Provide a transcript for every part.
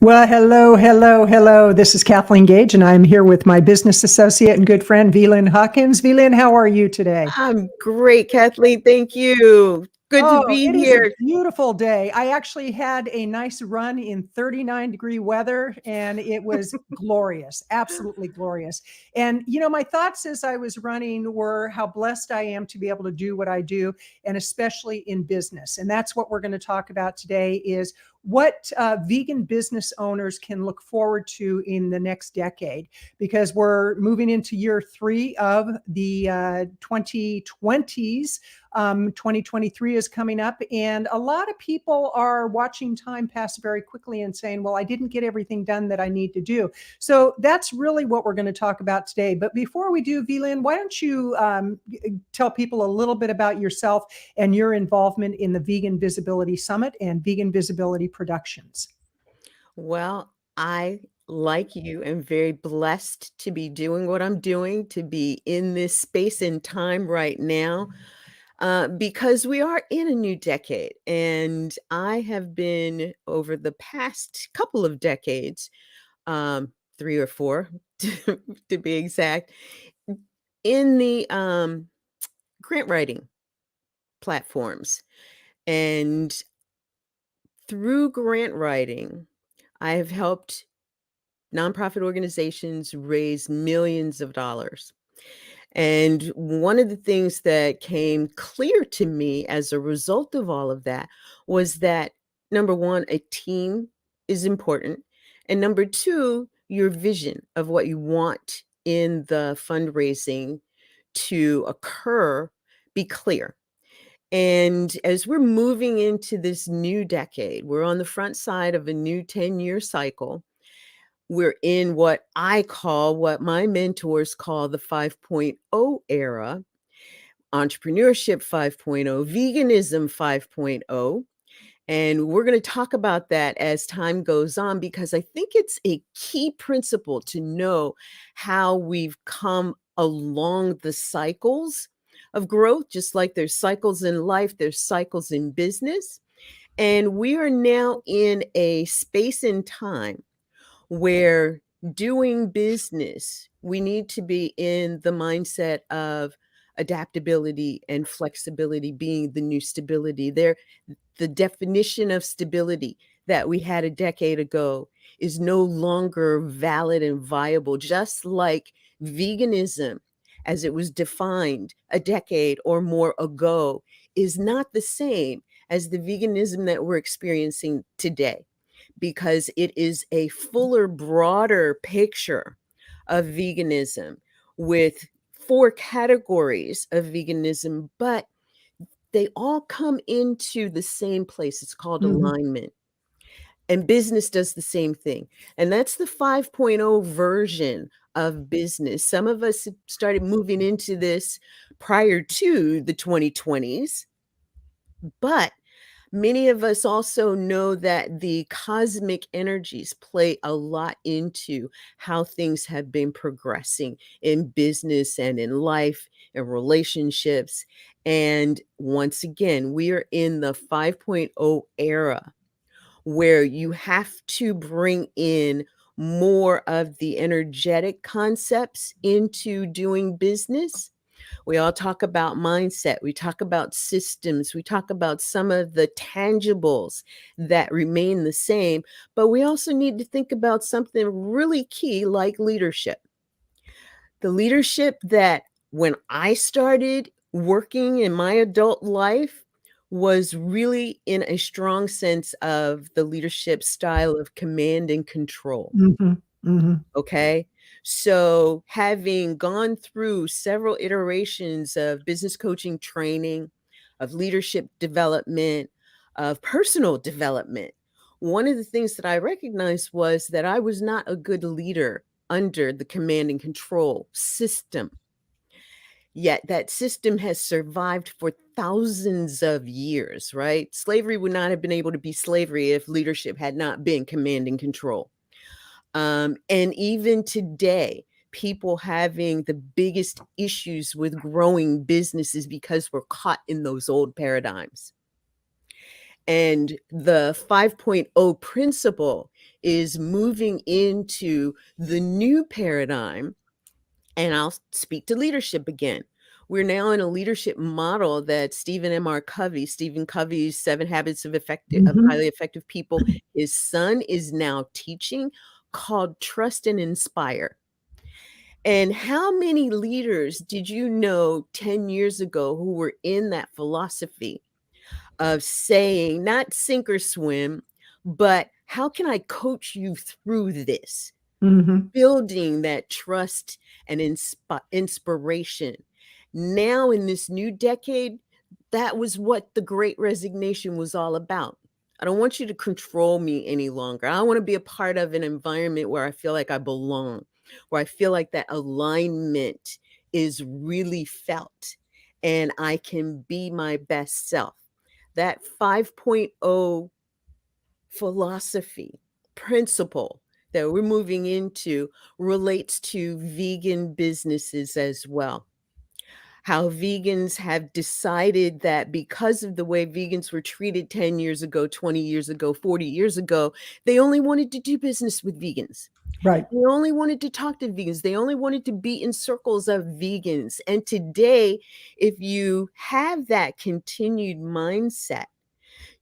Well, hello, hello, hello. This is Kathleen Gage, and I'm here with my business associate and good friend, Velin Hawkins. Velin, how are you today? I'm great, Kathleen. Thank you. Good to Oh, be it is a here. beautiful day. I actually had a nice run in 39-degree weather, and it was glorious, absolutely glorious. And, my thoughts as I was running were how blessed I am to be able to do what I do, and especially in business. And that's what we're going to talk about today is what vegan business owners can look forward to in the next decade, because we're moving into year 3 of the 2020s. 2023 is coming up, and a lot of people are watching time pass very quickly and saying, well, I didn't get everything done that I need to do. So that's really what we're going to talk about today. But before we do, Velin, why don't you tell people a little bit about yourself and your involvement in the Vegan Visibility Summit and Vegan Visibility Productions? Well, I, like you, am very blessed to be doing what I'm doing, to be in this space and time right now, because we are in a new decade. And I have been, over the past couple of decades, 3 or 4 to be exact, in the grant writing platforms. And through grant writing, I have helped nonprofit organizations raise millions of dollars. And one of the things that came clear to me as a result of all of that was that number one, a team is important. And number two, your vision of what you want in the fundraising to occur be clear. And as we're moving into this new decade, we're on the front side of a new 10-year cycle. We're in what I call, what my mentors call the 5.0 era, entrepreneurship 5.0, veganism 5.0. And we're going to talk about that as time goes on, because I think it's a key principle to know how we've come along the cycles of growth. Just like there's cycles in life, there's cycles in business. And we are now in a space and time where doing business, we need to be in the mindset of adaptability and flexibility being the new stability. The definition of stability that we had a decade ago is no longer valid and viable, just like veganism, as it was defined a decade or more ago, is not the same as the veganism that we're experiencing today, because it is a fuller, broader picture of veganism with 4 categories of veganism, but they all come into the same place. It's called Mhm. alignment. And business does the same thing. And that's the 5.0 version of business. Some of us started moving into this prior to the 2020s, but many of us also know that the cosmic energies play a lot into how things have been progressing in business and in life and relationships. And once again, we are in the 5.0 era, where you have to bring in more of the energetic concepts into doing business. We all talk about mindset. We talk about systems. We talk about some of the tangibles that remain the same. But we also need to think about something really key like leadership. The leadership that, when I started working in my adult life, was really in a strong sense of the leadership style of command and control. Mhm. Mhm. Okay. So, having gone through several iterations of business coaching training, of leadership development, of personal development, one of the things that I recognized was that I was not a good leader under the command and control system. Yet that system has survived for thousands of years, right? Slavery would not have been able to be slavery if leadership had not been command and control. And even today, people having the biggest issues with growing businesses because we're caught in those old paradigms. And the 5.0 principle is moving into the new paradigm. And I'll speak to leadership again. We're now in a leadership model that Stephen Covey's 7 Habits of Mhm. Highly Effective People, his son is now teaching, called Trust and Inspire. And how many leaders did you know 10 years ago who were in that philosophy of saying, not sink or swim, but how can I coach you through this? Mhm. Building that trust and inspiration. Now, in this new decade, that was what the Great Resignation was all about. I don't want you to control me any longer. I want to be a part of an environment where I feel like I belong, where I feel like that alignment is really felt and I can be my best self. That 5.0 philosophy, principle that we're moving into relates to vegan businesses as well. How vegans have decided that because of the way vegans were treated 10 years ago, 20 years ago, 40 years ago, they only wanted to do business with vegans. Right. They only wanted to talk to vegans. They only wanted to be in circles of vegans. And today, if you have that continued mindset,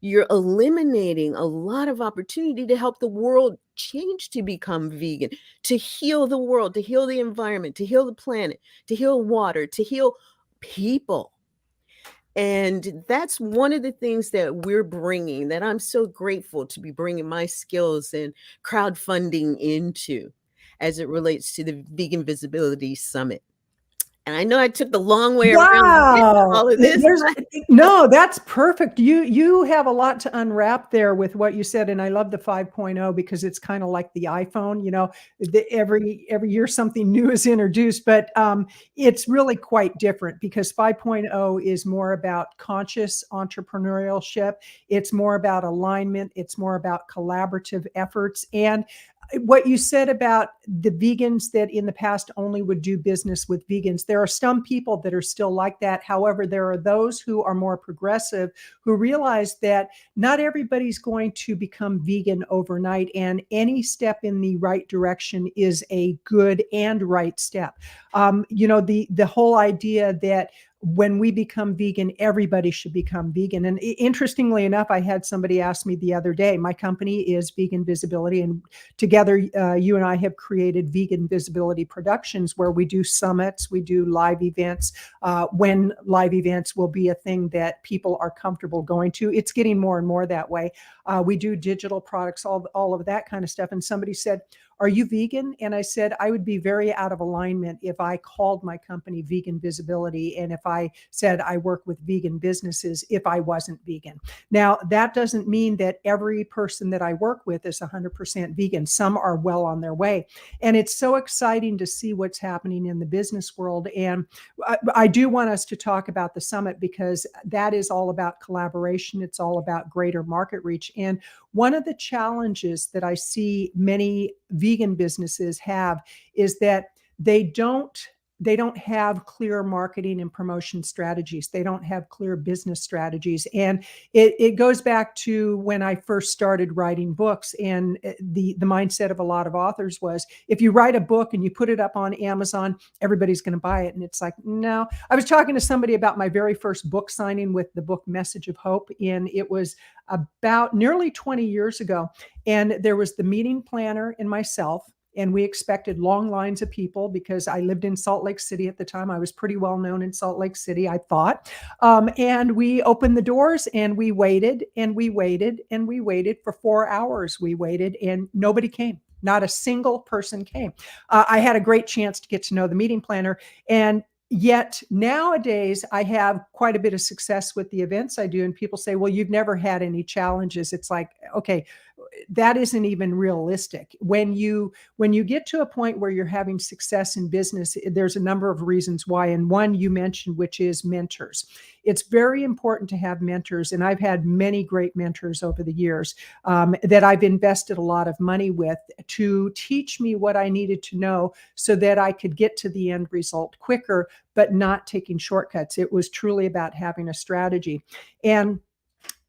you're eliminating a lot of opportunity to help the world change to become vegan, to heal the world, to heal the environment, to heal the planet, to heal water, to heal people. And that's one of the things that we're bringing, that I'm so grateful to be bringing my skills and crowdfunding into as it relates to the Vegan Visibility Summit. And I know I took the long way around to get to Wow. all of this, There's but no, that's perfect. You have a lot to unwrap there with what you said, and I love the 5.0 because it's kind of like the iPhone, every year something new is introduced, but it's really quite different because 5.0 is more about conscious entrepreneurship. It's more about alignment. It's more about collaborative efforts. And what you said about the vegans that in the past only would do business with vegans, there are some people that are still like that. However, there are those who are more progressive who realize that not everybody's going to become vegan overnight, and any step in the right direction is a good and right step. The whole idea that when we become vegan, everybody should become vegan. And interestingly enough, I had somebody ask me the other day, my company is Vegan Visibility, and together, you and I have created Vegan Visibility Productions, where we do summits, we do live events. When live events will be a thing that people are comfortable going to, it's getting more and more that way. We do digital products, all of that kind of stuff. And somebody said, "Are you vegan?" And I said, I would be very out of alignment if I called my company Vegan Visibility and if I said I work with vegan businesses if I wasn't vegan. Now, that doesn't mean that every person that I work with is 100% vegan. Some are well on their way. And it's so exciting to see what's happening in the business world. And I do want us to talk about the summit because that is all about collaboration. It's all about greater market reach. And one of the challenges that I see many vegan businesses have is that they don't they don't have clear marketing and promotion strategies. They don't have clear business strategies. And it goes back to when I first started writing books. And the mindset of a lot of authors was, if you write a book and you put it up on Amazon, everybody's going to buy it. And it's like, no. I was talking to somebody about my very first book signing with the book Message of Hope. And it was about nearly 20 years ago. And there was the meeting planner and myself, and we expected long lines of people because I lived in Salt Lake City at the time. I was pretty well known in Salt Lake City, I thought. And we opened the doors and we waited and we waited and we waited for 4 hours. We waited and nobody came. Not a single person came. I had a great chance to get to know the meeting planner. And yet nowadays, I have quite a bit of success with the events I do. And people say, well, you've never had any challenges. It's like, okay, that isn't even realistic. When you get to a point where you're having success in business, there's a number of reasons why. And one you mentioned, which is mentors. It's very important to have mentors. And I've had many great mentors over the years that I've invested a lot of money with to teach me what I needed to know so that I could get to the end result quicker, but not taking shortcuts. It was truly about having a strategy. And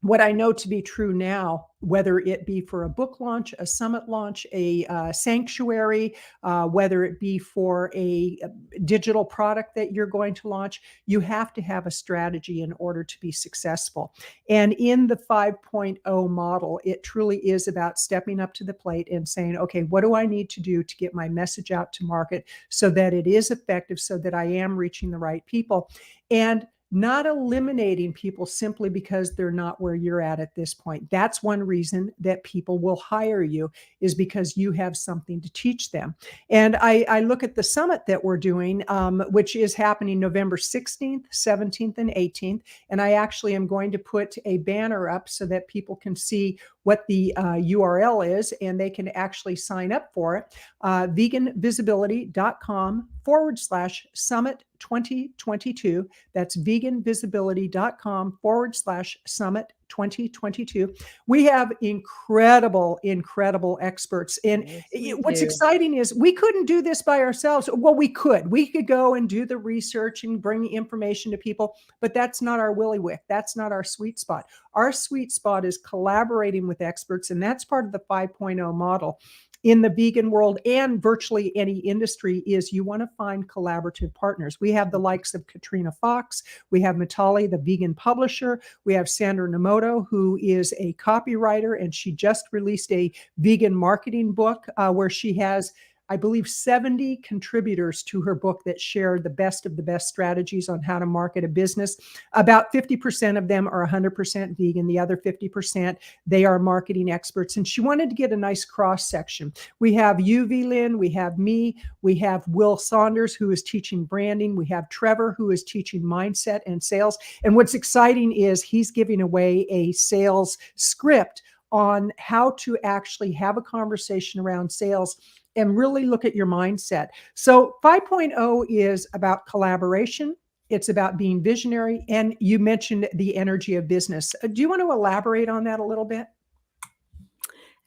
what I know to be true now, whether it be for a book launch, a summit launch, a sanctuary, whether it be for a digital product that you're going to launch, you have to have a strategy in order to be successful. And in the 5.0 model, it truly is about stepping up to the plate and saying, okay, what do I need to do to get my message out to market so that it is effective, so that I am reaching the right people? And not eliminating people simply because they're not where you're at this point. That's one reason that people will hire you, is because you have something to teach them. And I look at the summit that we're doing, which is happening November 16th, 17th, and 18th. And I actually am going to put a banner up so that people can see what the URL is, and they can actually sign up for it. veganvisibility.com/summit 2022. That's veganvisibility.com/summit 2022. We have incredible, incredible experts. And Yes, we what's do. exciting is we couldn't do this by ourselves. Well, we could. We could go and do the research and bring the information to people, but that's not our willy-wick. That's not our sweet spot. Our sweet spot is collaborating with experts, and that's part of the 5.0 model in the vegan world and virtually any industry. Is you want to find collaborative partners. We have the likes of Katrina Fox, we have Mitali, the vegan publisher, we have Sandra Nomoto, who is a copywriter, and she just released a vegan marketing book where she has, I believe, 70 contributors to her book that share the best of the best strategies on how to market a business. About 50% of them are 100% vegan. The other 50%, they are marketing experts. And she wanted to get a nice cross section. We have you, Lynn, we have me, we have Will Saunders, who is teaching branding. We have Trevor, who is teaching mindset and sales. And what's exciting is he's giving away a sales script on how to actually have a conversation around sales and really look at your mindset. So 5.0 is about collaboration. It's about being visionary. And you mentioned the energy of business. Do you want to elaborate on that a little bit?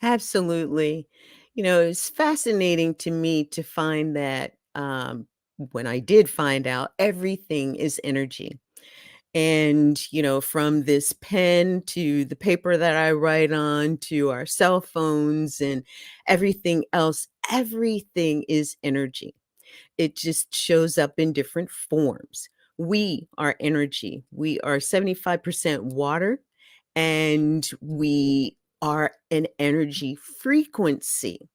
Absolutely. It's fascinating to me to find that when I did find out, everything is energy. And, from this pen to the paper that I write on to our cell phones and everything else, everything is energy. It just shows up in different forms. We are energy. We are 75% water, and we are an energy frequency.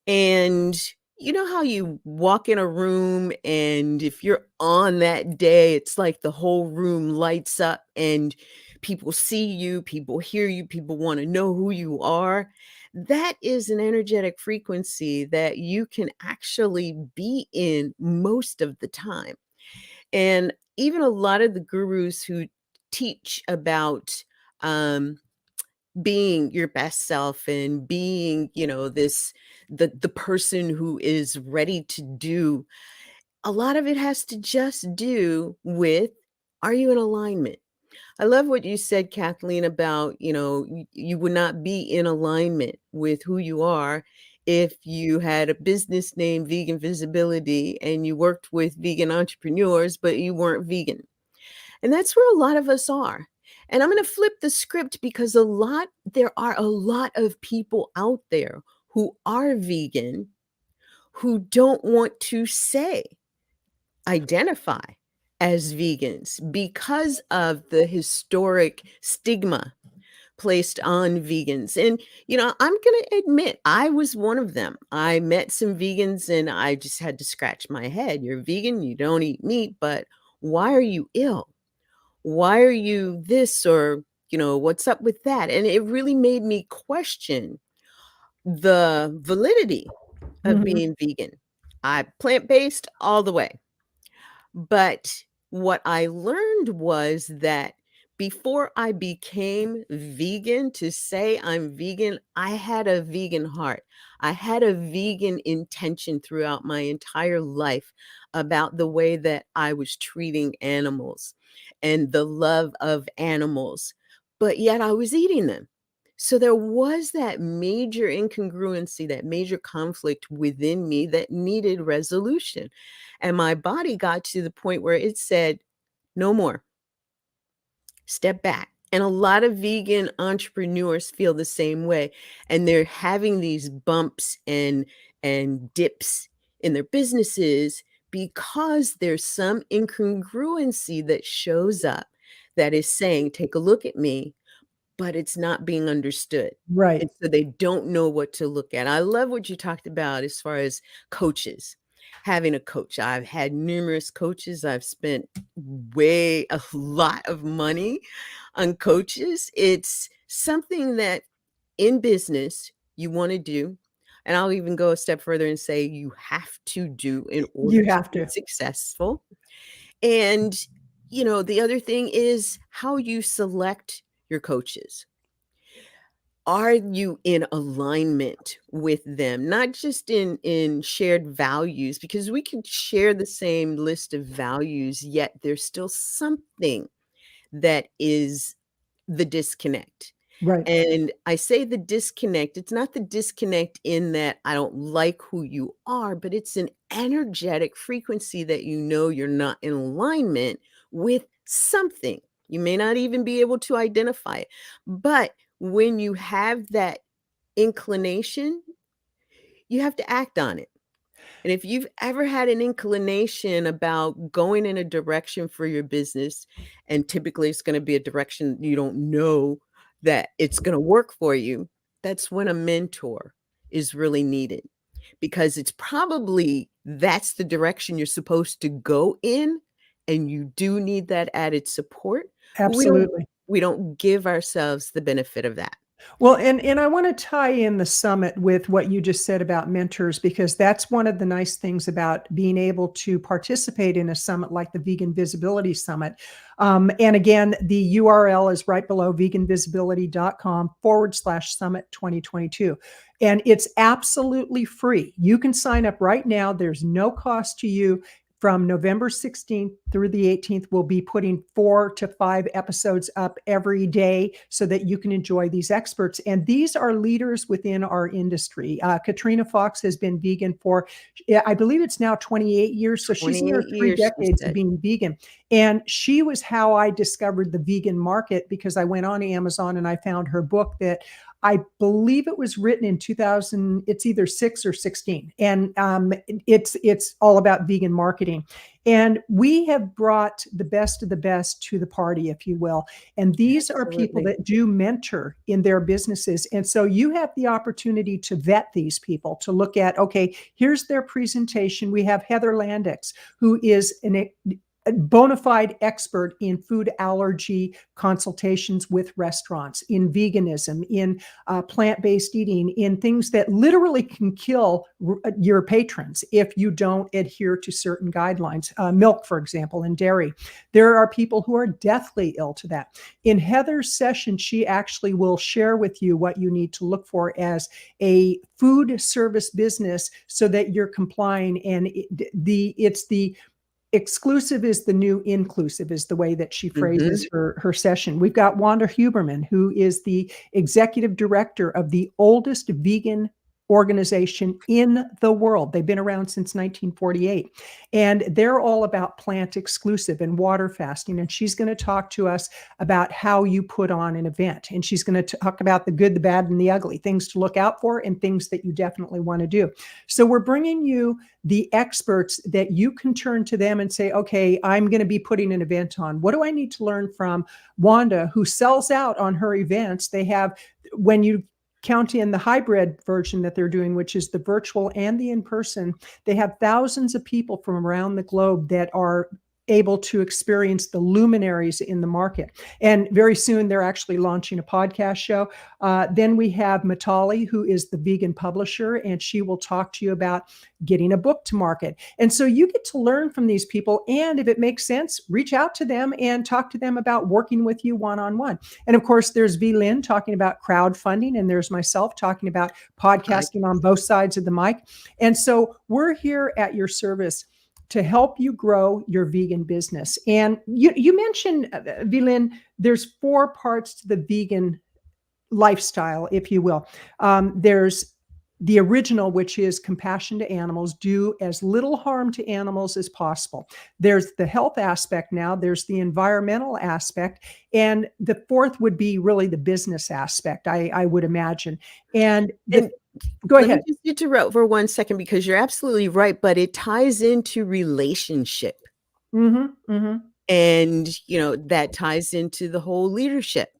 And you know how you walk in a room, and if you're on that day, it's like the whole room lights up and people see you, people hear you, people want to know who you are. That is an energetic frequency that you can actually be in most of the time. And even a lot of the gurus who teach about um, being your best self and being, the person who is ready to do, a lot of it has to just do with, are you in alignment? I love what you said, Kathleen, about, you would not be in alignment with who you are if you had a business named Vegan Visibility and you worked with vegan entrepreneurs, but you weren't vegan. And that's where a lot of us are. And I'm going to flip the script because there are a lot of people out there who are vegan who don't want to identify as vegans because of the historic stigma placed on vegans. And, I'm going to admit, I was one of them. I met some vegans and I just had to scratch my head. You're vegan, you don't eat meat, but why are you ill? Why are you this? Or, what's up with that? And it really made me question the validity of Mhm. being vegan. I plant-based all the way. But what I learned was that before I became vegan, to say I'm vegan, I had a vegan heart. I had a vegan intention throughout my entire life about the way that I was treating animals and the love of animals, but yet I was eating them. So there was that major incongruency, that major conflict within me that needed resolution. And my body got to the point where it said, no more, step back. And a lot of vegan entrepreneurs feel the same way, and they're having these bumps and dips in their businesses because there's some incongruency that shows up that is saying, "Take a look at me," but it's not being understood. Right. And so they don't know what to look at. I love what you talked about as far as coaches, having a coach. I've had numerous coaches. I've spent a lot of money on coaches. It's something that in business you want to do. And I'll even go a step further and say you have to do in order You to have be to. successful. And, the other thing is how you select your coaches. Are you in alignment with them? Not just in shared values, because we can share the same list of values, yet there's still something that is the disconnect. Right. And I say the disconnect, it's not the disconnect in that I don't like who you are, but it's an energetic frequency that you're not in alignment with something. You may not even be able to identify it. But when you have that inclination, you have to act on it. And if you've ever had an inclination about going in a direction for your business, and typically it's going to be a direction you don't know that it's going to work for you, that's when a mentor is really needed, because it's probably that's the direction you're supposed to go in, and you do need that added support. But Absolutely. we don't give ourselves the benefit of that. Well, and I want to tie in the summit with what you just said about mentors, because that's one of the nice things about being able to participate in a summit like the Vegan Visibility Summit. And again, the URL is right below veganvisibility.com/summit 2022. And it's absolutely free. You can sign up right now. There's no cost to you. From November 16th through the 18th, we'll be putting 4 to 5 episodes up every day so that you can enjoy these experts. And these are leaders within our industry. Katrina Fox has been vegan for, I believe it's now 28 years. So she's in her 28 3 years, she decades of said. being vegan. And she was how I discovered the vegan market, because I went on Amazon and I found her book that I believe it was written in 2000. It's either 6 or 16, and it's all about vegan marketing. And we have brought the best of the best to the party, if you will. And these are people Absolutely. that do mentor in their businesses. And so you have the opportunity to vet these people, to look at, okay, here's their presentation. We have Heather Landix, who is a bona fide expert in food allergy consultations with restaurants, in veganism, in plant-based eating, in things that literally can kill your patrons if you don't adhere to certain guidelines. Milk, for example, and dairy. There are people who are deathly ill to that. In Heather's session, she actually will share with you what you need to look for as a food service business so that you're complying. And it's the exclusive is the new inclusive, is the way that she Mhm. phrases her session. We've got Wanda Huberman, who is the executive director of the oldest vegan organization in the world. They've been around since 1948, and they're all about plant exclusive and water fasting. And she's going to talk to us about how you put on an event. And she's going to talk about the good, the bad, and the ugly, things to look out for and things that you definitely want to do. So we're bringing you the experts that you can turn to them and say, okay, I'm going to be putting an event on. What do I need to learn from Wanda, who sells out on her events? They have, when you count in the hybrid version that they're doing, which is the virtual and the in-person, they have thousands of people from around the globe that are able to experience the luminaries in the market. And very soon they're actually launching a podcast show. Then we have Matali, who is the vegan publisher, and she will talk to you about getting a book to market. And so you get to learn from these people. And if it makes sense, reach out to them and talk to them about working with you one-on-one. And of course, there's V Lynn talking about crowdfunding, and there's myself talking about podcasting on both sides of the mic. And so we're here at your service to help you grow your vegan business. And you mentioned, Vlyn, there's 4 parts to the vegan lifestyle, if you will. There's the original, which is compassion to animals, do as little harm to animals as possible. There's the health aspect now, there's the environmental aspect, and the fourth would be really the business aspect, I would imagine. And And go let me ahead. just interrupt for 1 second because you're absolutely right, but it ties into relationship. And, that ties into the whole leadership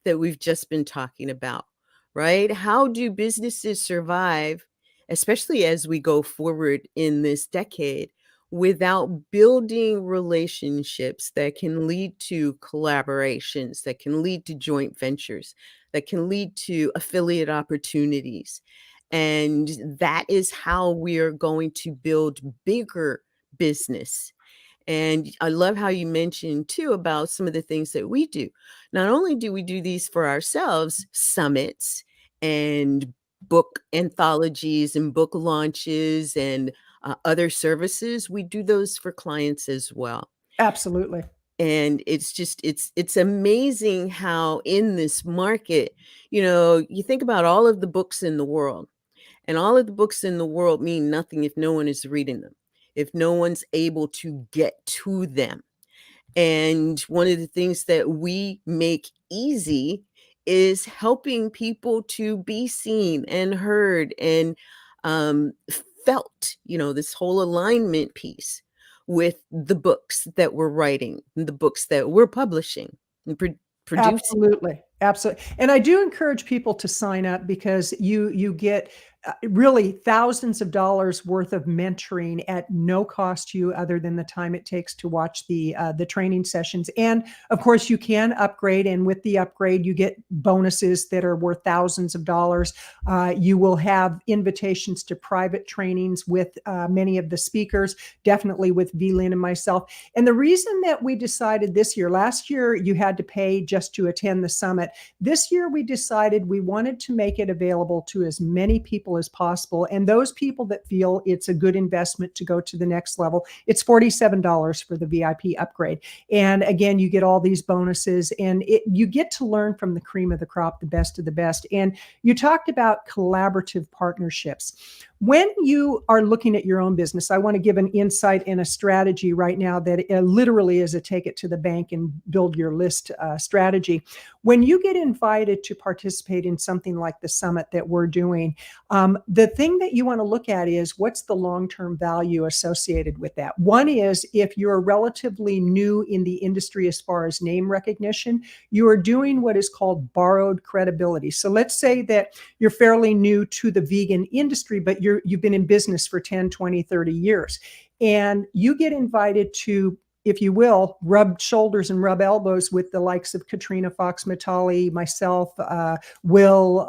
that we've just been talking about, right? How do businesses survive, especially as we go forward in this decade, without building relationships that can lead to collaborations, that can lead to joint ventures, that can lead to affiliate opportunities? And that is how we are going to build bigger business. And I love how you mentioned too about some of the things that we do. Not only do we do these for ourselves, summits and book anthologies and book launches and other services, we do those for clients as well. Absolutely. And it's amazing how in this market, you think about all of the books in the world, and all of the books in the world mean nothing if no one is reading them, if no one's able to get to them. And one of the things that we make easy is helping people to be seen and heard and um, felt, this whole alignment piece with the books that we're writing, and the books that we're publishing and producing. Absolutely, absolutely, and I do encourage people to sign up because you get, really thousands of dollars worth of mentoring at no cost to you other than the time it takes to watch the training sessions, and, of course, you can upgrade, and with the upgrade, you get bonuses that are worth thousands of dollars. You will have invitations to private trainings with, many of the speakers, definitely with V-Lyn and myself, and the reason that we decided this year, last year, you had to pay just to attend the summit. This year, we decided we wanted to make it available to as many people as possible. And those people that feel it's a good investment to go to the next level, it's $47 for the VIP upgrade. And again, you get all these bonuses and you get to learn from the cream of the crop, the best of the best. And you talked about collaborative partnerships. When you are looking at your own business, I want to give an insight and a strategy right now that literally is a take it to the bank and build your list strategy. When you get invited to participate in something like the summit that we're doing, the thing that you want to look at is what's the long-term value associated with that. One is if you're relatively new in the industry as far as name recognition, you are doing what is called borrowed credibility. So let's say that you're fairly new to the vegan industry, but you've been in business for 10, 20, 30 years. And you get invited to, if you will, rub shoulders and rub elbows with the likes of Katrina Fox Matali, myself, Will,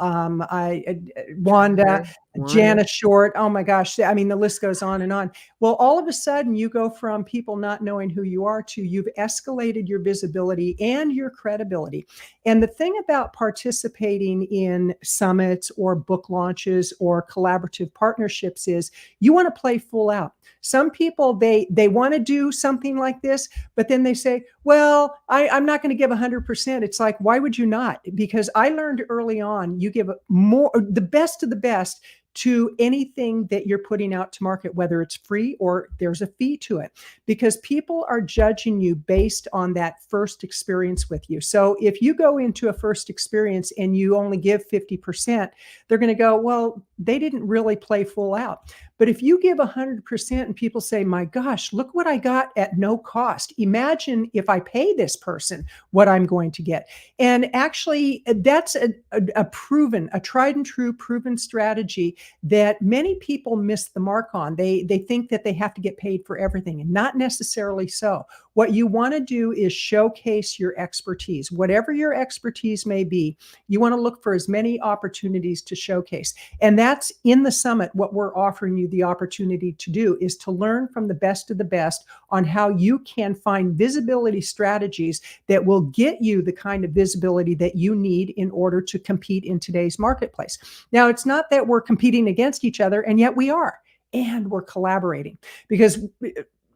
Wanda, Jana Short. Oh my gosh. I mean, the list goes on and on. Well, all of a sudden you go from people not knowing who you are to you've escalated your visibility and your credibility. And the thing about participating in summits or book launches or collaborative partnerships is you want to play full out. Some people, they want to do something like this, but then they say, well, I'm not going to give 100%. It's like, why would you not? Because I learned early on, you give more, the best of the best to anything that you're putting out to market, whether it's free or there's a fee to it, because people are judging you based on that first experience with you. So if you go into a first experience and you only give 50%, they're going to go, well, they didn't really play full out. But if you give 100% and people say, my gosh, look what I got at no cost. Imagine if I pay this person what I'm going to get. And actually, that's a proven, a tried and true proven strategy that many people miss the mark on. They think that they have to get paid for everything, and not necessarily so. What you want to do is showcase your expertise. Whatever your expertise may be, you want to look for as many opportunities to showcase. And that's in the summit. What we're offering you the opportunity to do is to learn from the best of the best on how you can find visibility strategies that will get you the kind of visibility that you need in order to compete in today's marketplace. Now, it's not that we're competing against each other, and yet we are. And we're collaborating because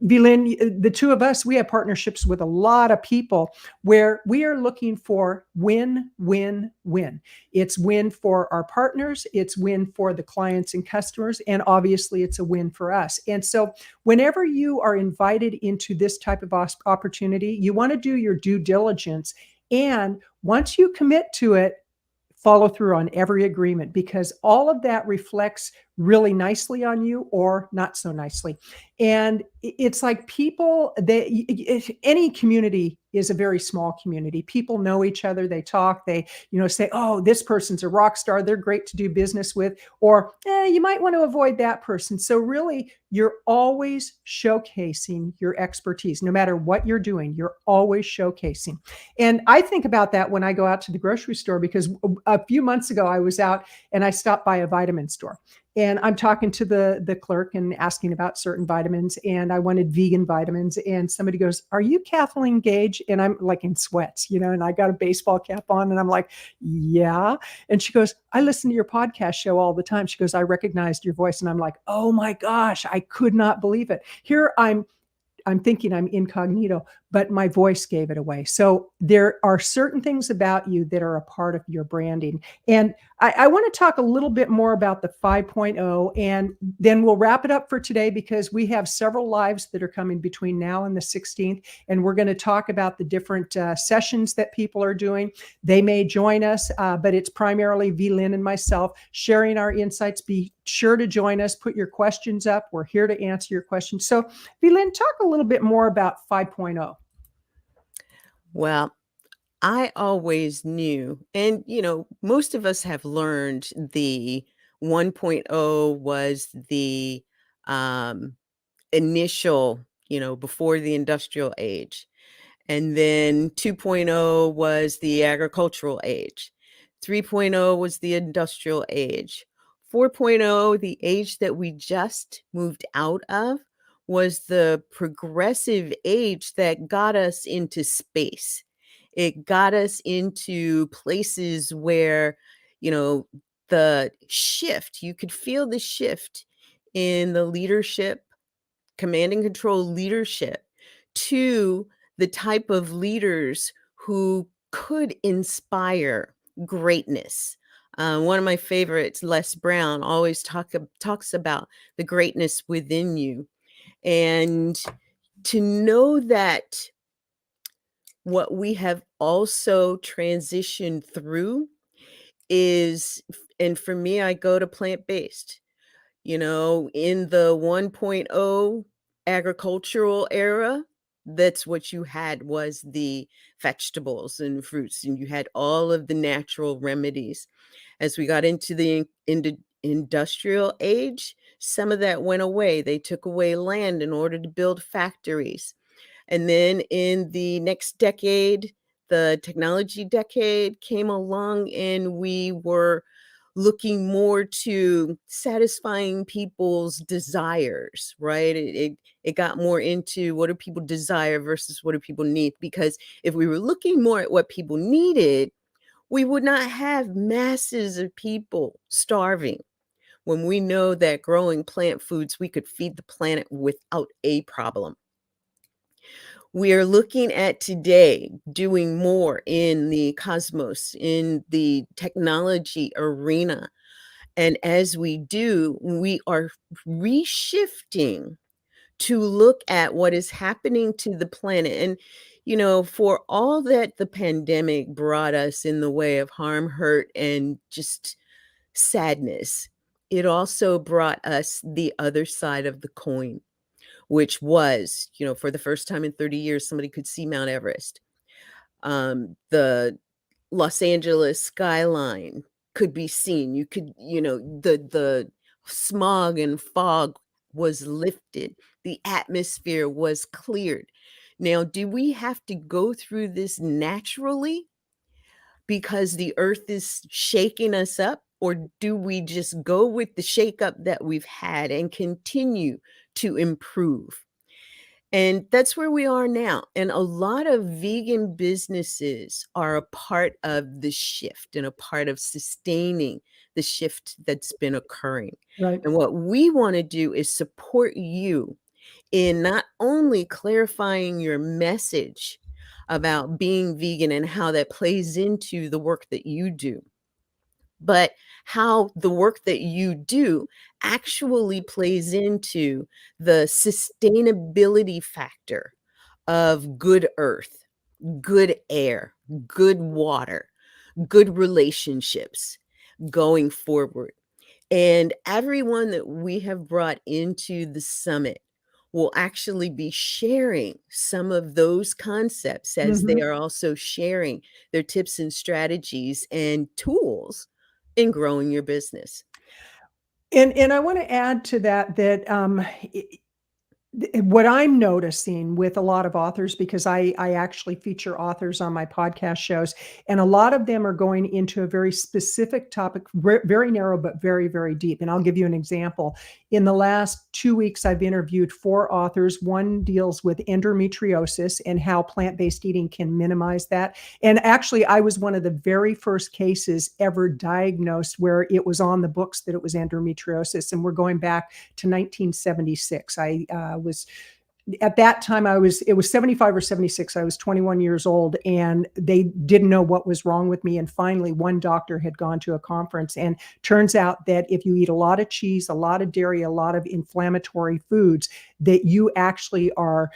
Vlyn, the two of us, we have partnerships with a lot of people where we are looking for win, win, win. It's win for our partners, it's win for the clients and customers, and obviously it's a win for us. And so, whenever you are invited into this type of opportunity, you want to do your due diligence. And once you commit to it, follow through on every agreement, because all of that reflects really nicely on you or not so nicely. And it's like people, any community is a very small community. People know each other, they talk, they say, oh, this person's a rock star, they're great to do business with, or you might want to avoid that person. So really, you're always showcasing your expertise. No matter what you're doing, you're always showcasing. And I think about that when I go out to the grocery store, because a few months ago I was out and I stopped by a vitamin store, and I'm talking to the clerk and asking about certain vitamins, and I wanted vegan vitamins, and somebody goes, "Are you Kathleen Gage?" And I'm like in sweats, and I got a baseball cap on, and I'm like, "Yeah." And she goes, "I listen to your podcast show all the time." She goes, "I recognized your voice." And I'm like, "Oh my gosh, I could not believe it." Here I'm thinking I'm incognito, but my voice gave it away. So there are certain things about you that are a part of your branding. And I want to talk a little bit more about the 5.0, and then we'll wrap it up for today, because we have several lives that are coming between now and the 16th. And we're going to talk about the different sessions that people are doing. They may join us, but it's primarily Vlyn and myself sharing our insights. Be sure to join us. Put your questions up. We're here to answer your questions. So, Vlyn, talk a little bit more about 5.0. Well, I always knew, and most of us have learned the 1.0 was the um, initial, before the industrial age. And then 2.0 was the agricultural age. 3.0 was the industrial age. 4.0, the age that we just moved out of, was the progressive age that got us into space. It got us into places where, you know, the shift, you could feel the shift in the leadership, command and control leadership, to the type of leaders who could inspire greatness. One of my favorites, Les Brown, always talks about the greatness within you. And to know that what we have also transitioned through is, and for me, I go to plant-based. In the 1.0 agricultural era, that's what you had, was the vegetables and fruits, and you had all of the natural remedies. As we got into the industrial age, some of that went away. They took away land in order to build factories. And then in the next decade, the technology decade came along, and we were looking more to satisfying people's desires, right? It got more into what do people desire versus what do people need. Because if we were looking more at what people needed, we would not have masses of people starving. When we know that growing plant foods, we could feed the planet without a problem. We are looking at today doing more in the cosmos, in the technology arena. And as we do, we are reshifting to look at what is happening to the planet. And, for all that the pandemic brought us in the way of harm, hurt, and just sadness, it also brought us the other side of the coin, which was, for the first time in 30 years, somebody could see Mount Everest. The Los Angeles skyline could be seen. You could, the smog and fog was lifted. The atmosphere was cleared. Now, do we have to go through this naturally because the earth is shaking us up? Or do we just go with the shakeup that we've had and continue to improve? And that's where we are now. And a lot of vegan businesses are a part of the shift and a part of sustaining the shift that's been occurring. Right. And what we want to do is support you in not only clarifying your message about being vegan and how that plays into the work that you do, but how the work that you do actually plays into the sustainability factor of good earth, good air, good water, good relationships going forward. And everyone that we have brought into the summit will actually be sharing some of those concepts as they Mhm. are also sharing their tips and strategies and tools in growing your business. And I wanna add to that that, what I'm noticing with a lot of authors, because I actually feature authors on my podcast shows, and a lot of them are going into a very specific topic, very narrow, but very, very deep. And I'll give you an example. In the last 2 weeks, I've interviewed 4 authors. One deals with endometriosis and how plant-based eating can minimize that. And actually, I was one of the very first cases ever diagnosed where it was on the books that it was endometriosis. And we're going back to 1976. I was at that time it was 75 or 76. I was 21 years old and they didn't know what was wrong with me. And finally, one doctor had gone to a conference, and turns out that if you eat a lot of cheese, a lot of dairy, a lot of inflammatory foods, that you actually are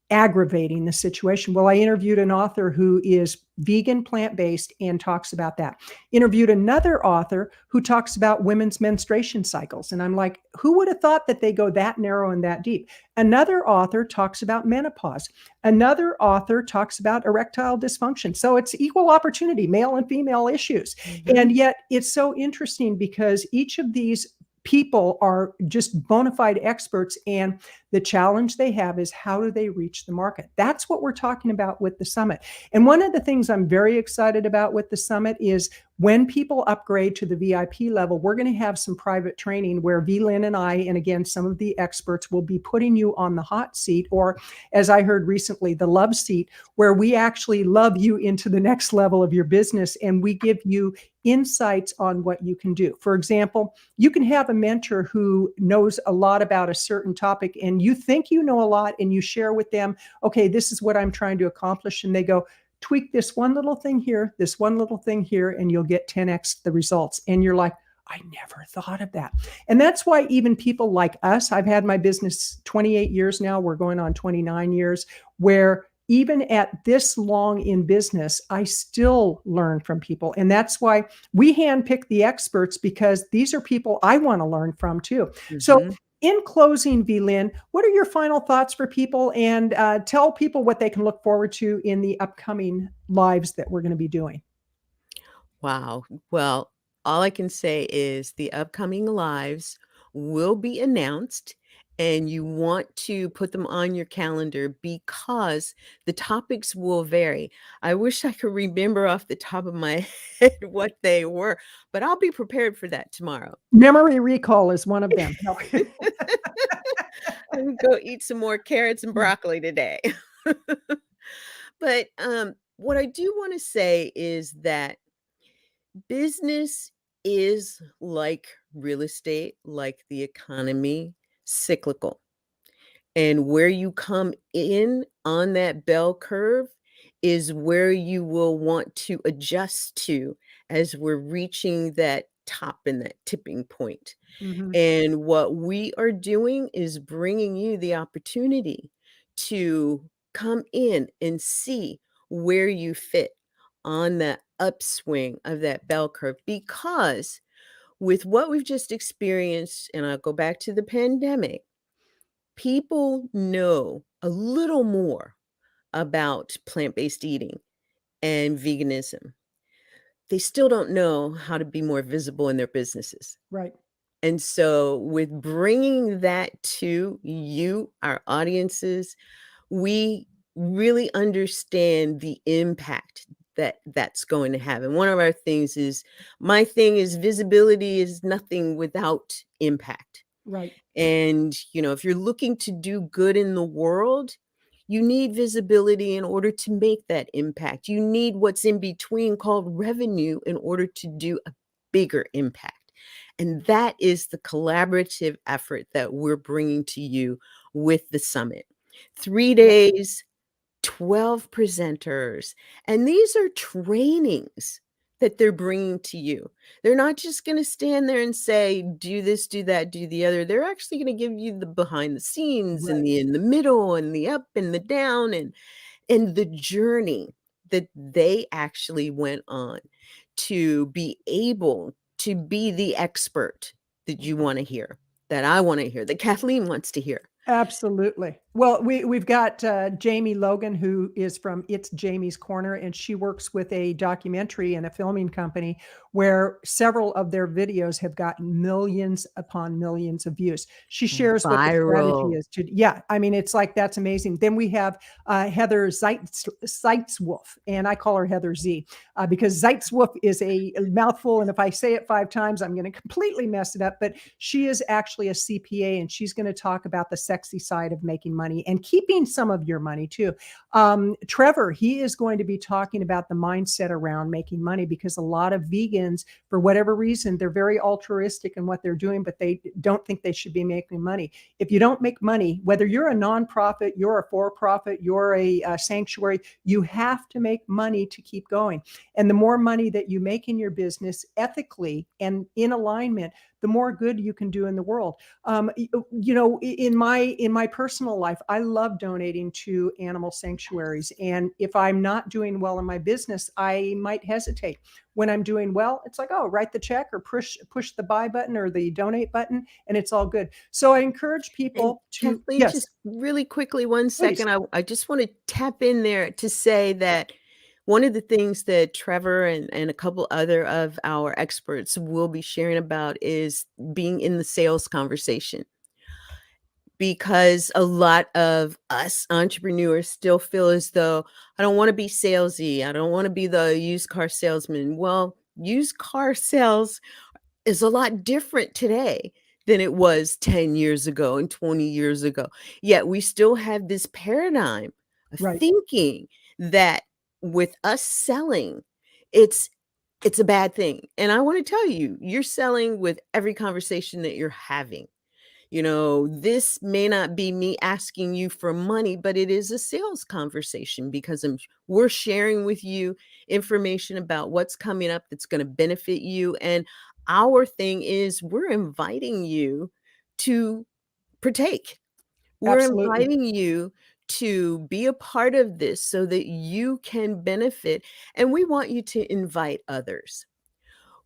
aggravating the situation. Well, I interviewed an author who is vegan, plant-based, and talks about that. Interviewed another author who talks about women's menstruation cycles. And I'm like, who would have thought that they go that narrow and that deep? Another author talks about menopause. Another author talks about erectile dysfunction. So it's equal opportunity, male and female issues. And Mhm. yet it's so interesting because each of these people are just bona fide experts, and the challenge they have is how do they reach the market? That's what we're talking about with the summit. And one of the things I'm very excited about with the summit is when people upgrade to the VIP level, we're going to have some private training where VLIN and I, and again, some of the experts, will be putting you on the hot seat, or as I heard recently, the love seat, where we actually love you into the next level of your business and we give you insights on what you can do. For example, you can have a mentor who knows a lot about a certain topic and you think you know a lot, and you share with them, okay, this is what I'm trying to accomplish. And they go, tweak this one little thing here, this one little thing here, and you'll get 10x the results. And you're like, I never thought of that. And that's why even people like us, I've had my business 28 years now, we're going on 29 years, where even at this long in business, I still learn from people. And that's why we handpick the experts, because these are people I want to learn from too. So Mhm. in closing, VLIN, what are your final thoughts for people? And tell people what they can look forward to in the upcoming lives that we're going to be doing. Wow. Well, all I can say is the upcoming lives will be announced, and you want to put them on your calendar because the topics will vary. I wish I could remember off the top of my head what they were, but I'll be prepared for that tomorrow. Memory recall is one of them. No. I'm gonna go eat some more carrots and broccoli today. But what I do want to say is that business is like real estate, like the economy, cyclical. And where you come in on that bell curve is where you will want to adjust to as we're reaching that top and that tipping point. Mhm. And what we are doing is bringing you the opportunity to come in and see where you fit on the upswing of that bell curve. Because with what we've just experienced, and I'll go back to the pandemic, people know a little more about plant based eating and veganism. They still don't know how to be more visible in their businesses. Right. And so, with bringing that to you, our audiences, we really understand the impact that that's going to have. And one of our things is my thing is visibility is nothing without impact. Right. And, if you're looking to do good in the world, you need visibility in order to make that impact. You need what's in between called revenue in order to do a bigger impact. And that is the collaborative effort that we're bringing to you with the summit. 3 Yep. days, 12 presenters, and these are trainings that they're bringing to you. They're not just going to stand there and say, do this, do that, do the other. They're actually going to give you the behind the scenes and Right. the in the middle and the up and the down and the journey that they actually went on to be able to be the expert that you want to hear, that I want to hear, that Kathleen wants to hear. Absolutely. Well, we've got Jamie Logan, who is from It's Jamie's Corner, and she works with a documentary and a filming company where several of their videos have gotten millions upon millions of views. She shares what the strategy Viral. is to, yeah, I mean, it's like, that's amazing. Then we have Heather Zeitzwolf, and I call her Heather Z, because Zeitzwolf is a mouthful, and if I say it 5 times, I'm going to completely mess it up. But she is actually a CPA, and she's going to talk about the sexy side of making money and keeping some of your money too. Trevor, he is going to be talking about the mindset around making money, because a lot of vegans, for whatever reason, they're very altruistic in what they're doing, but they don't think they should be making money. If you don't make money, whether you're a nonprofit, you're a for-profit, you're a sanctuary, you have to make money to keep going. And the more money that you make in your business ethically and in alignment, the more good you can do in the world. You know, in my personal life, I love donating to animal sanctuaries. And if I'm not doing well in my business, I might hesitate. When I'm doing well, it's like, oh, write the check or push the buy button or the donate button, and it's all good. So I encourage And people to, Kathleen, yes, just really quickly, one please. second. I just want to tap in there to say that one of the things that Trevor and a couple other of our experts will be sharing about is being in the sales conversation. Because a lot of us entrepreneurs still feel as though I don't want to be salesy. I don't want to be the used car salesman. Well, used car sales is a lot different today than it was 10 years ago and 20 years ago. Yet we still have this paradigm of Right. thinking that with us selling, it's it's a bad thing. And I want to tell you, you're selling with every conversation that you're having. You know, this may not be me asking you for money, but it is a sales conversation because we're sharing with you information about what's coming up that's going to benefit you. And our thing is we're inviting you to partake. We're Absolutely. inviting you to be a part of this so that you can benefit. And we want you to invite others.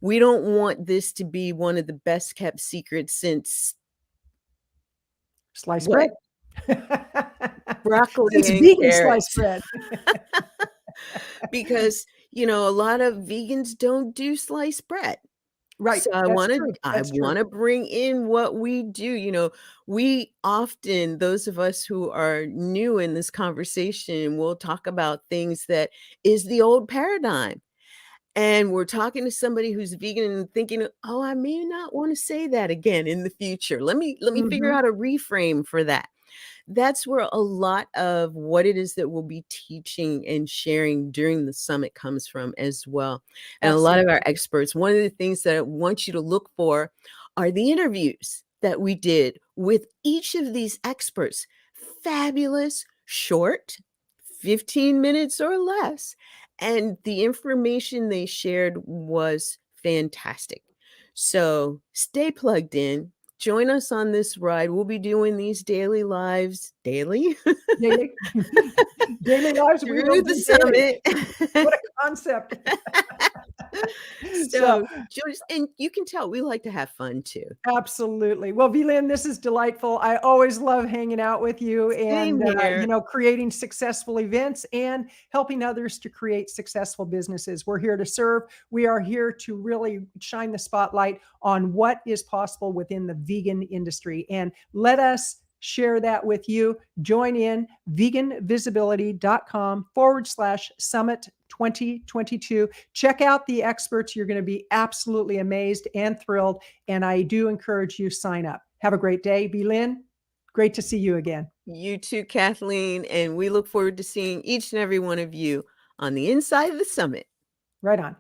We don't want this to be one of the best kept secrets since Sliced what? bread. Broccoli Since and vegan sliced carrots. bread. Because, a lot of vegans don't do sliced bread. Right. So I That's wanna true. I That's true. wanna bring in what we do. We often, those of us who are new in this conversation, will talk about things that is the old paradigm. And we're talking to somebody who's vegan and thinking, "Oh, I may not wanna say that again in the future. Let me figure Mhm. out a reframe for that." That's where a lot of what it is that we'll be teaching and sharing during the summit comes from as well. And a lot of our Absolutely. experts, one of the things that I want you to look for are the interviews that we did with each of these experts. Fabulous, short, 15 minutes or less. And the information they shared was fantastic. So stay plugged in. Join us on this ride. We'll be doing these daily lives daily Daily daily lives, we will through the do daily. summit. What a concept. So, So join us, and you can tell we like to have fun too. absolutely. Well, Vlyn, this is delightful. I always love hanging out with you Same and, here. creating successful events and helping others to create successful businesses. We're here to serve. We are here to really shine the spotlight on what is possible within the vegan industry. And let us share that with you. Join in veganvisibility.com/summit 2022. Check out the experts. You're going to be absolutely amazed and thrilled. And I do encourage you sign up. Have a great day. Vlyn, great to see you again. You too, Kathleen, and we look forward to seeing each and every one of you on the inside of the summit. Right on.